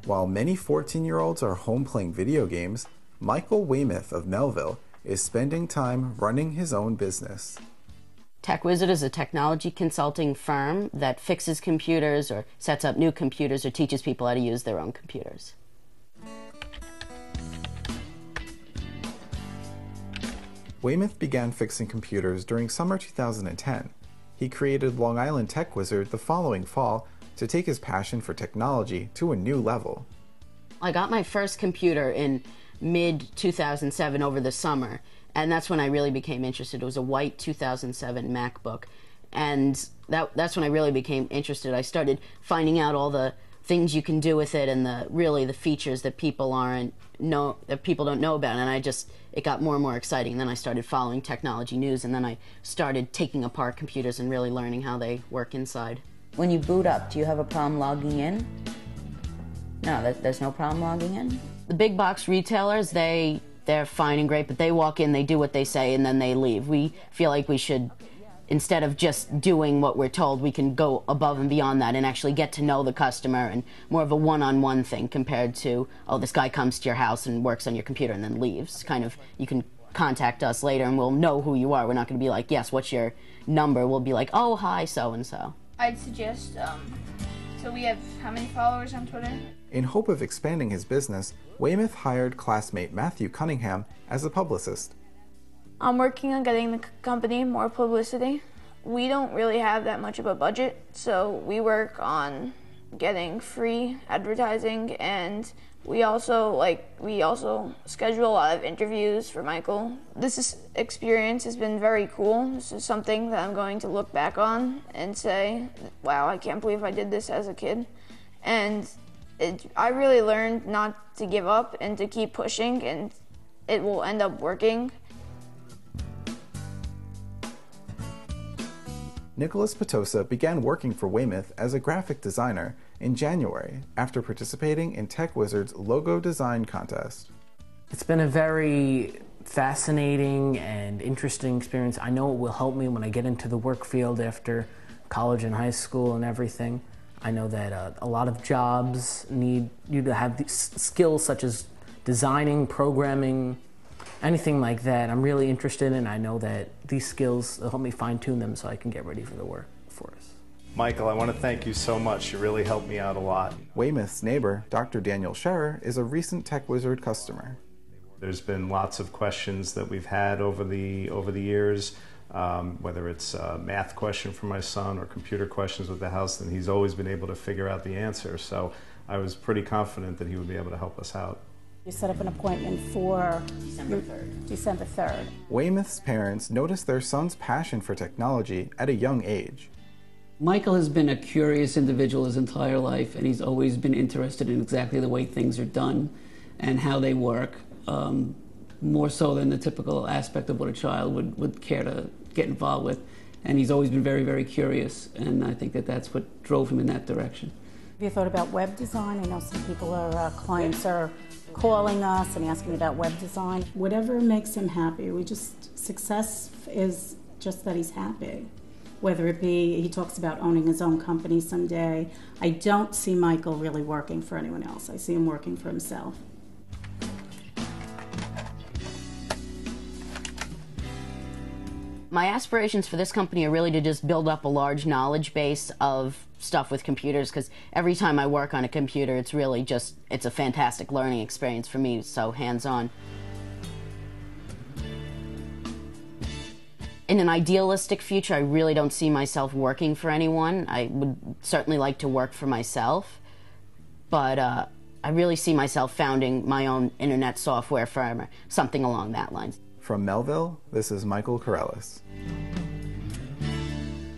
While many 14-year-olds are home playing video games, Michael Weymouth of Melville is spending time running his own business. TechWizard is a technology consulting firm that fixes computers or sets up new computers or teaches people how to use their own computers. Weymouth began fixing computers during summer 2010. He created Long Island TechWizard the following fall to take his passion for technology to a new level. I got my first computer in mid-2007 over the summer, and that's when I really became interested. It was a white 2007 MacBook, and that's when I really became interested. I started finding out all the things you can do with it and the features that people don't know about, and it got more and more exciting. And then I started following technology news, and then I started taking apart computers and really learning how they work inside. When you boot up, do you have a problem logging in? No, there's no problem logging in? The big box retailers, they're fine and great, but they walk in, they do what they say, and then they leave. We feel like we should, instead of just doing what we're told, we can go above and beyond that and actually get to know the customer, and more of a one-on-one thing compared to, oh, this guy comes to your house and works on your computer and then leaves. Kind of, you can contact us later and we'll know who you are. We're not going to be like, yes, what's your number? We'll be like, oh, hi, so-and-so. I'd suggest, so we have how many followers on Twitter? In hope of expanding his business, Weymouth hired classmate Matthew Cunningham as a publicist. I'm working on getting the company more publicity. We don't really have that much of a budget, so we work on getting free advertising, and we also schedule a lot of interviews for Michael. This experience has been very cool. This is something that I'm going to look back on and say, wow, I can't believe I did this as a kid. And I really learned not to give up and to keep pushing, and it will end up working. Nicholas Petosa began working for Weymouth as a graphic designer in January after participating in TechWizard's logo design contest. It's been a very fascinating and interesting experience. I know it will help me when I get into the work field after college and high school and everything. I know that a lot of jobs need you to have these skills such as designing, programming, anything like that. I'm really interested in. I know that these skills will help me fine-tune them so I can get ready for the workforce. Michael, I want to thank you so much. You really helped me out a lot. Weymouth's neighbor, Dr. Daniel Sherer, is a recent TechWizard customer. There's been lots of questions that we've had over the years, whether it's a math question for my son or computer questions with the house, and he's always been able to figure out the answer. So I was pretty confident that he would be able to help us out. You set up an appointment for December 3rd. Weymouth's parents noticed their son's passion for technology at a young age. Michael has been a curious individual his entire life, and he's always been interested in exactly the way things are done and how they work, more so than the typical aspect of what a child would care to get involved with. And he's always been very, very curious, and I think that that's what drove him in that direction. Have you thought about web design? I know some people clients are calling us and asking about web design. Whatever makes him happy. Success is just that he's happy. Whether it be, he talks about owning his own company someday. I don't see Michael really working for anyone else. I see him working for himself. My aspirations for this company are really to just build up a large knowledge base of stuff with computers, because every time I work on a computer, it's really it's a fantastic learning experience for me, so hands-on. In an idealistic future, I really don't see myself working for anyone. I would certainly like to work for myself, but I really see myself founding my own internet software firm or something along that line. From Melville, this is Michael Corellis.